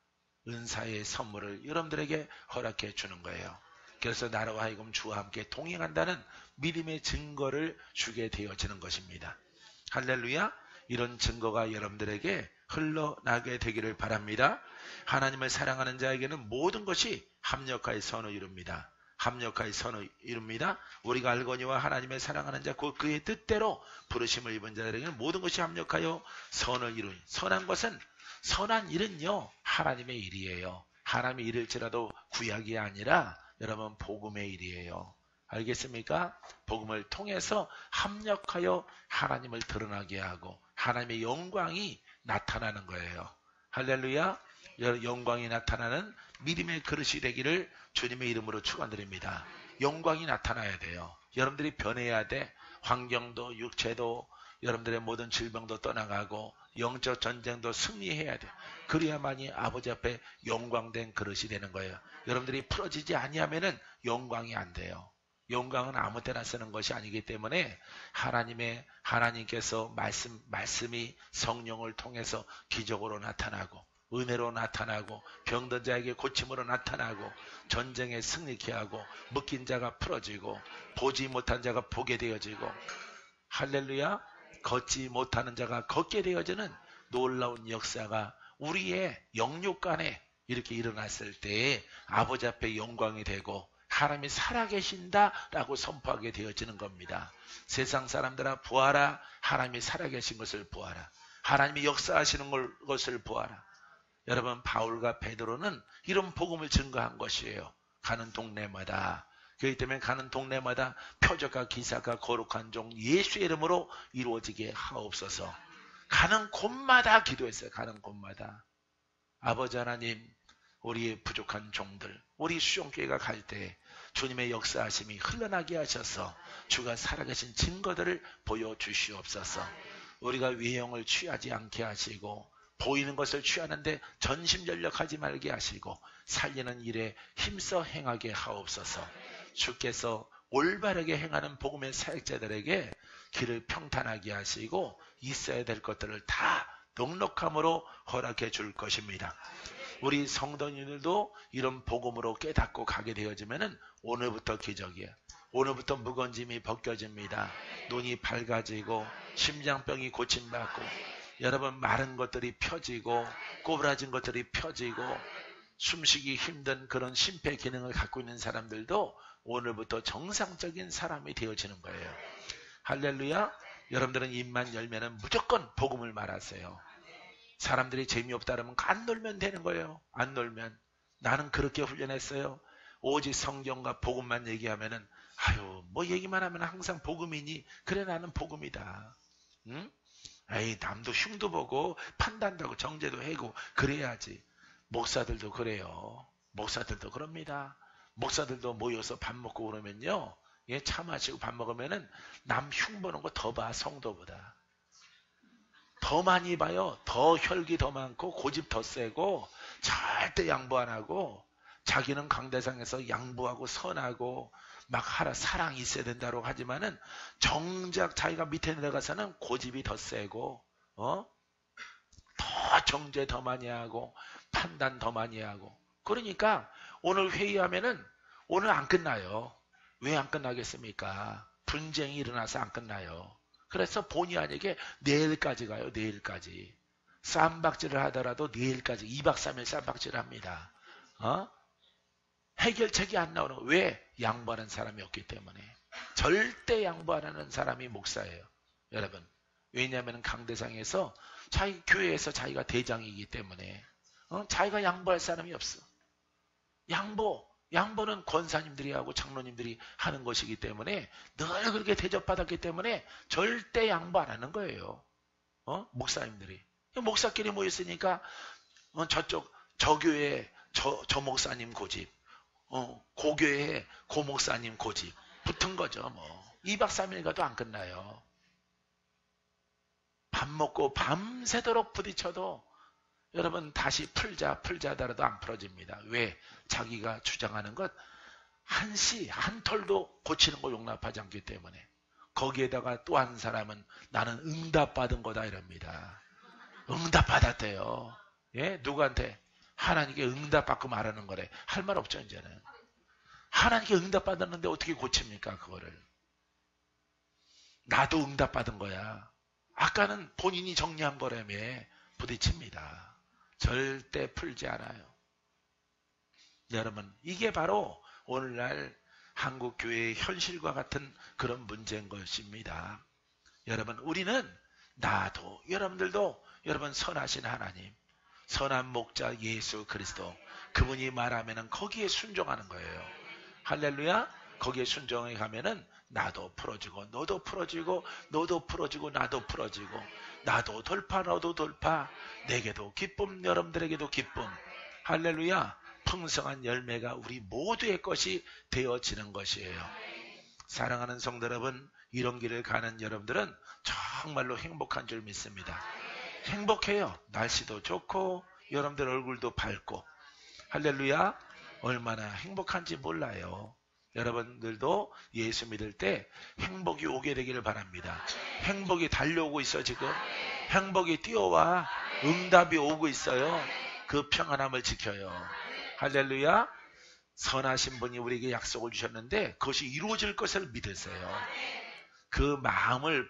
은사의 선물을 여러분들에게 허락해 주는 거예요. 그래서 나라와 하여금 주와 함께 동행한다는 믿음의 증거를 주게 되어지는 것입니다. 할렐루야. 이런 증거가 여러분들에게 흘러나게 되기를 바랍니다. 하나님을 사랑하는 자에게는 모든 것이 합력하여 선을 이룹니다. 합력하여 선을 이룹니다. 우리가 알거니와 하나님을 사랑하는 자 곧 그의 뜻대로 부르심을 입은 자들에게는 모든 것이 합력하여 선을 이루니, 선한 것은, 선한 일은요 하나님의 일이에요. 하나님의 일일지라도 구약이 아니라 여러분 복음의 일이에요. 알겠습니까? 복음을 통해서 합력하여 하나님을 드러나게 하고 하나님의 영광이 나타나는 거예요. 할렐루야. 영광이 나타나는 믿음의 그릇이 되기를 주님의 이름으로 축원드립니다. 영광이 나타나야 돼요. 여러분들이 변해야 돼. 환경도 육체도 여러분들의 모든 질병도 떠나가고 영적 전쟁도 승리해야 돼. 그래야만이 아버지 앞에 영광된 그릇이 되는 거예요. 여러분들이 풀어지지 아니하면은 영광이 안 돼요. 영광은 아무 때나 쓰는 것이 아니기 때문에 하나님께서 말씀이 성령을 통해서 기적으로 나타나고 은혜로 나타나고 병든 자에게 고침으로 나타나고 전쟁에 승리케 하고 묶인 자가 풀어지고 보지 못한 자가 보게 되어지고 할렐루야, 걷지 못하는 자가 걷게 되어지는 놀라운 역사가 우리의 영육간에 이렇게 일어났을 때 아버지 앞에 영광이 되고 하나님이 살아계신다 라고 선포하게 되어지는 겁니다. 세상 사람들아 보아라, 하나님이 살아계신 것을 보아라. 하나님이 역사하시는 것을 보아라. 여러분, 바울과 베드로는 이런 복음을 증거한 것이에요. 가는 동네마다. 그렇기 때문에 가는 동네마다 표적과 기사가 거룩한 종 예수의 이름으로 이루어지게 하옵소서. 가는 곳마다 기도했어요. 가는 곳마다. 아버지 하나님, 우리의 부족한 종들, 우리 수종교회가 갈 때 주님의 역사하심이 흘러나게 하셔서 주가 살아계신 증거들을 보여주시옵소서. 우리가 외형을 취하지 않게 하시고 보이는 것을 취하는데 전심전력하지 말게 하시고 살리는 일에 힘써 행하게 하옵소서. 주께서 올바르게 행하는 복음의 사역자들에게 길을 평탄하게 하시고 있어야 될 것들을 다 넉넉함으로 허락해 줄 것입니다. 우리 성도님들도 이런 복음으로 깨닫고 가게 되어지면은 오늘부터 기적이에요. 오늘부터 무거운 짐이 벗겨집니다. 눈이 밝아지고 심장병이 고침받고 여러분 마른 것들이 펴지고 꼬부라진 것들이 펴지고 숨쉬기 힘든 그런 심폐 기능을 갖고 있는 사람들도 오늘부터 정상적인 사람이 되어지는 거예요. 할렐루야. 여러분들은 입만 열면은 무조건 복음을 말하세요. 사람들이 재미없다 그러면 안 놀면 되는 거예요. 안 놀면. 나는 그렇게 훈련했어요. 오직 성경과 복음만 얘기하면은 아유 뭐 얘기만 하면 항상 복음이니. 그래 나는 복음이다. 응? 에이 남도 흉도 보고 판단도 하고 정죄도 해고 그래야지. 목사들도 그래요. 목사들도 그럽니다. 목사들도 모여서 밥 먹고 그러면요. 예, 차 마시고 밥 먹으면은 남 흉 보는 거 더 봐. 성도보다. 더 많이 봐요. 더 혈기 더 많고 고집 더 세고 절대 양보 안 하고 자기는 강대상에서 양보하고 선하고 막 하라 사랑이 있어야 된다고 하지만은 정작 자기가 밑에 내려가서는 고집이 더 세고 더 정죄 더 많이 하고 판단 더 많이 하고 그러니까 오늘 회의하면은 오늘 안 끝나요. 왜 안 끝나겠습니까? 분쟁이 일어나서 안 끝나요. 그래서 본의 아니게 내일까지 가요. 내일까지. 쌈박질을 하더라도 내일까지 2박 3일 쌈박질을 합니다. 해결책이 안 나오는 거. 왜? 양보하는 사람이 없기 때문에. 절대 양보 안 하는 사람이 목사예요. 여러분. 왜냐하면 강대상에서 자기 교회에서 자기가 대장이기 때문에 자기가 양보할 사람이 없어. 양보는 권사님들이 하고 장로님들이 하는 것이기 때문에 늘 그렇게 대접받았기 때문에 절대 양보 안 하는 거예요. 목사님들이. 목사끼리 모였으니까 저 교회에 저 목사님 고집, 고교회에 고 목사님 고집 붙은 거죠. 뭐 2박 3일 가도 안 끝나요. 밥 먹고 밤새도록 부딪혀도 여러분 다시 풀자 하더라도 안 풀어집니다. 왜? 자기가 주장하는 것 한 털도 고치는 거 용납하지 않기 때문에. 거기에다가 또 한 사람은 나는 응답받은 거다 이럽니다. 응답받았대요. 예? 누구한테? 하나님께 응답받고 말하는 거래. 할 말 없죠 이제는. 하나님께 응답받았는데 어떻게 고칩니까 그거를. 나도 응답받은 거야. 아까는 본인이 정리한 거라며 부딪힙니다. 절대 풀지 않아요. 여러분 이게 바로 오늘날 한국교회의 현실과 같은 그런 문제인 것입니다. 여러분 우리는 나도 여러분들도 여러분 선하신 하나님 선한 목자 예수 그리스도 그분이 말하면은 거기에 순종하는 거예요. 할렐루야. 거기에 순종해 가면은 나도 풀어지고 너도 풀어지고 너도 풀어지고 나도 풀어지고 나도 돌파 너도 돌파 내게도 기쁨 여러분들에게도 기쁨 할렐루야. 풍성한 열매가 우리 모두의 것이 되어지는 것이에요. 사랑하는 성도 여러분 이런 길을 가는 여러분들은 정말로 행복한 줄 믿습니다. 행복해요. 날씨도 좋고 여러분들 얼굴도 밝고. 할렐루야. 얼마나 행복한지 몰라요. 여러분들도 예수 믿을 때 행복이 오게 되기를 바랍니다. 행복이 달려오고 있어 지금. 행복이 뛰어와. 응답이 오고 있어요. 그 평안함을 지켜요. 할렐루야. 선하신 분이 우리에게 약속을 주셨는데 그것이 이루어질 것을 믿으세요. 그 마음을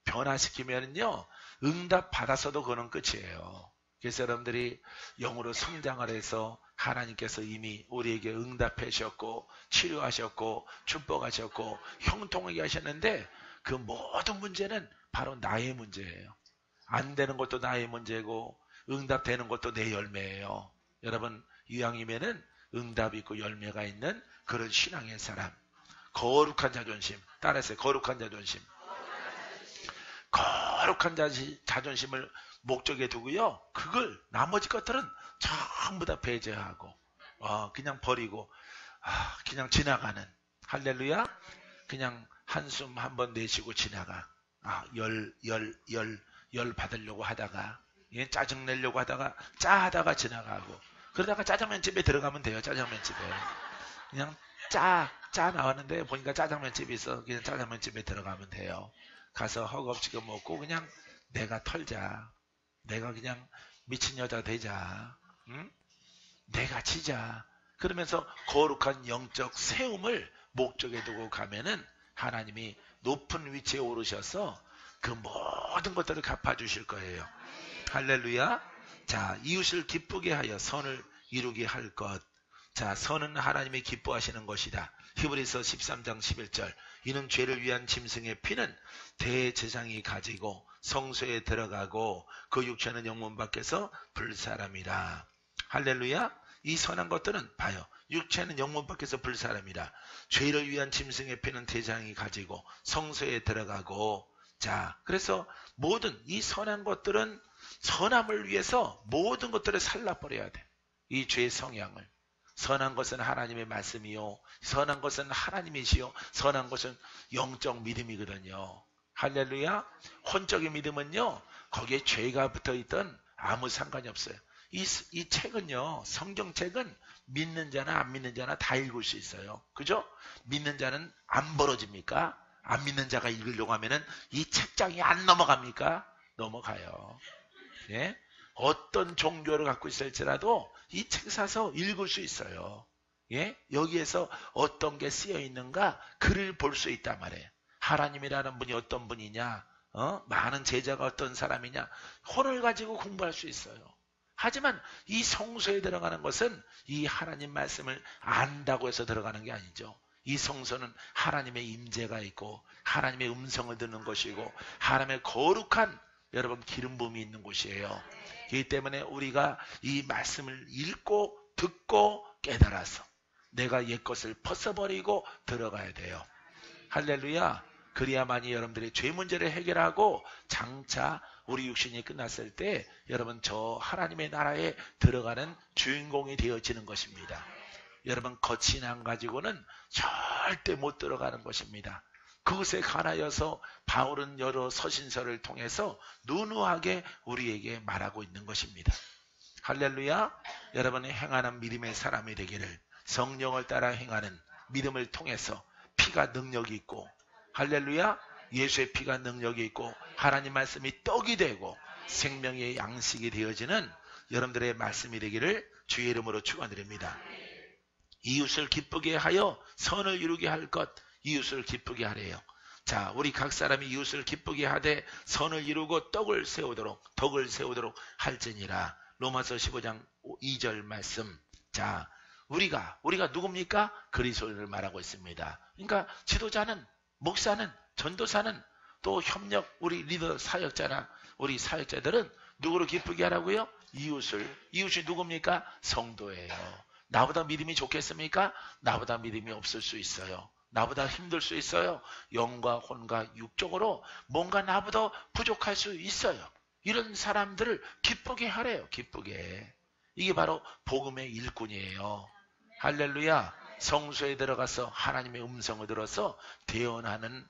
변화시키면요 응답 받아서도 그건 끝이에요. 그래서 여러분들이 영으로 성장을 해서 하나님께서 이미 우리에게 응답해 주셨고 치료하셨고 축복하셨고 형통하게 하셨는데 그 모든 문제는 바로 나의 문제예요. 안 되는 것도 나의 문제고 응답되는 것도 내 열매예요. 여러분 이왕이면은 응답이 있고 열매가 있는 그런 신앙의 사람. 거룩한 자존심. 따라서 거룩한 자존심. 거룩한 자존심을 목적에 두고요. 그걸 나머지 것들은 전부 다 배제하고 그냥 버리고 그냥 지나가는. 할렐루야. 그냥 한숨 한번 내쉬고 지나가. 열 받으려고 하다가 짜증 내려고 하다가 짜하다가 지나가고 그러다가 짜장면집에 들어가면 돼요. 짜장면집에 그냥 짜 나왔는데 보니까 짜장면집이 있어. 그냥 짜장면집에 들어가면 돼요. 가서 허겁지겁 먹고 그냥 내가 털자. 내가 그냥 미친 여자 되자. 응? 내가 치자. 그러면서 거룩한 영적 세움을 목적에 두고 가면은 하나님이 높은 위치에 오르셔서 그 모든 것들을 갚아주실 거예요. 할렐루야. 자, 이웃을 기쁘게 하여 선을 이루게 할 것. 자, 선은 하나님이 기뻐하시는 것이다. 히브리서 13장 11절. 이는 죄를 위한 짐승의 피는 대제사장이 가지고 성소에 들어가고 그 육체는 영문 밖에서 불사람이라. 할렐루야. 이 선한 것들은 봐요. 육체는 영문 밖에서 불사람이라. 죄를 위한 짐승의 피는 대제사장이 가지고 성소에 들어가고. 자, 그래서 모든 이 선한 것들은 선함을 위해서 모든 것들을 살라버려야 돼. 이 죄의 성향을. 선한 것은 하나님의 말씀이요. 선한 것은 하나님이시요. 선한 것은 영적 믿음이거든요. 할렐루야. 혼적인 믿음은요. 거기에 죄가 붙어있던 아무 상관이 없어요. 이 책은요. 성경책은 믿는 자나 안 믿는 자나 다 읽을 수 있어요. 그죠? 믿는 자는 안 벌어집니까? 안 믿는 자가 읽으려고 하면은 이 책장이 안 넘어갑니까? 넘어가요. 예? 어떤 종교를 갖고 있을지라도 이 책 사서 읽을 수 있어요. 예? 여기에서 어떤 게 쓰여 있는가 글을 볼 수 있단 말이에요. 하나님이라는 분이 어떤 분이냐, 많은 제자가 어떤 사람이냐, 혼을 가지고 공부할 수 있어요. 하지만 이 성소에 들어가는 것은 이 하나님 말씀을 안다고 해서 들어가는 게 아니죠. 이 성소는 하나님의 임재가 있고 하나님의 음성을 듣는 것이고 하나님의 거룩한 여러분 기름 부음이 있는 곳이에요. 그렇기 때문에 우리가 이 말씀을 읽고 듣고 깨달아서 내가 옛것을 벗어버리고 들어가야 돼요. 할렐루야. 그래야만이 여러분들이 죄 문제를 해결하고 장차 우리 육신이 끝났을 때 여러분 저 하나님의 나라에 들어가는 주인공이 되어지는 것입니다. 여러분 겉신앙 가지고는 절대 못 들어가는 것입니다. 그것에 관하여서 바울은 여러 서신서를 통해서 누누하게 우리에게 말하고 있는 것입니다. 할렐루야. 여러분이 행하는 믿음의 사람이 되기를, 성령을 따라 행하는 믿음을 통해서 피가 능력이 있고, 할렐루야. 예수의 피가 능력이 있고 하나님 말씀이 떡이 되고 생명의 양식이 되어지는 여러분들의 말씀이 되기를 주의 이름으로 축원드립니다. 이웃을 기쁘게 하여 선을 이루게 할 것, 이웃을 기쁘게 하래요. 자, 우리 각 사람이 이웃을 기쁘게 하되 선을 이루고 덕을 세우도록 할지니라. 로마서 15장 2절 말씀. 자, 우리가 누굽니까? 그리스도를 말하고 있습니다. 그러니까 지도자는, 목사는, 전도사는, 또 협력 우리 리더 사역자나 우리 사역자들은 누구를 기쁘게 하라고요? 이웃이 누굽니까? 성도예요. 나보다 믿음이 좋겠습니까? 나보다 믿음이 없을 수 있어요. 나보다 힘들 수 있어요. 영과 혼과 육적으로 뭔가 나보다 부족할 수 있어요. 이런 사람들을 기쁘게 하래요. 기쁘게. 이게 바로 복음의 일꾼이에요. 할렐루야. 성소에 들어가서 하나님의 음성을 들어서 대언하는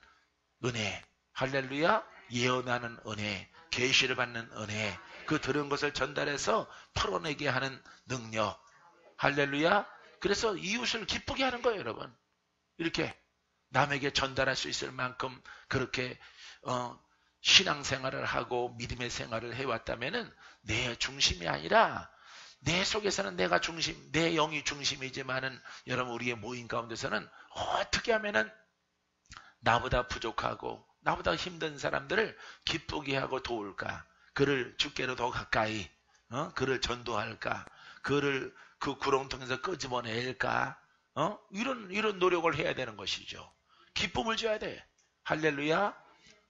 은혜. 할렐루야. 예언하는 은혜, 계시를 받는 은혜, 그 들은 것을 전달해서 풀어내게 하는 능력. 할렐루야. 그래서 이웃을 기쁘게 하는 거예요, 여러분. 이렇게 남에게 전달할 수 있을 만큼 그렇게 신앙생활을 하고 믿음의 생활을 해왔다면은 내 중심이 아니라 내 속에서는 내가 중심, 내 영이 중심이지만은 여러분 우리의 모임 가운데서는 어떻게 하면은 나보다 부족하고 나보다 힘든 사람들을 기쁘게 하고 도울까? 그를 주께로 더 가까이, 그를 전도할까? 그를 그 구렁텅이에서 끄집어낼까? 이런 노력을 해야 되는 것이죠. 기쁨을 줘야 돼. 할렐루야.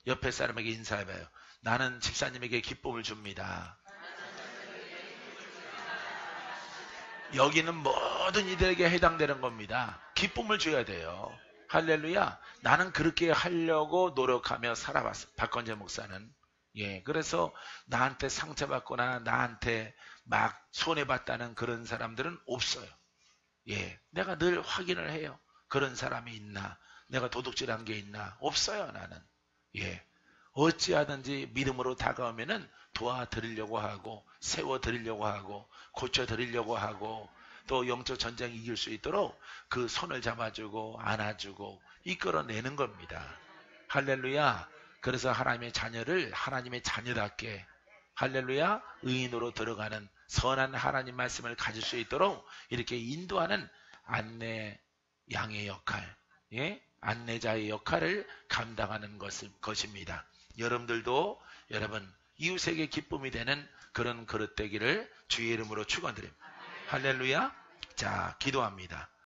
옆에 사람에게 인사해봐요. 나는 집사님에게 기쁨을 줍니다. 여기는 모든 이들에게 해당되는 겁니다. 기쁨을 줘야 돼요. 할렐루야. 나는 그렇게 하려고 노력하며 살아왔어. 박건재 목사는. 예, 그래서 나한테 상처받거나 나한테 막 손해봤다는 그런 사람들은 없어요. 예, 내가 늘 확인을 해요. 그런 사람이 있나? 내가 도둑질한 게 있나? 없어요, 나는. 예, 어찌하든지 믿음으로 다가오면은 도와드리려고 하고, 세워드리려고 하고, 고쳐드리려고 하고, 또 영적 전쟁이 이길 수 있도록 그 손을 잡아주고, 안아주고, 이끌어내는 겁니다. 할렐루야. 그래서 하나님의 자녀를 하나님의 자녀답게, 할렐루야, 의인으로 들어가는 선한 하나님 말씀을 가질 수 있도록 이렇게 인도하는 안내 양의 역할, 예? 안내자의 역할을 감당하는 것입니다. 여러분들도 여러분 이웃에게 기쁨이 되는 그런 그릇 되기를 주의 이름으로 축원드립니다. 할렐루야. 자, 기도합니다.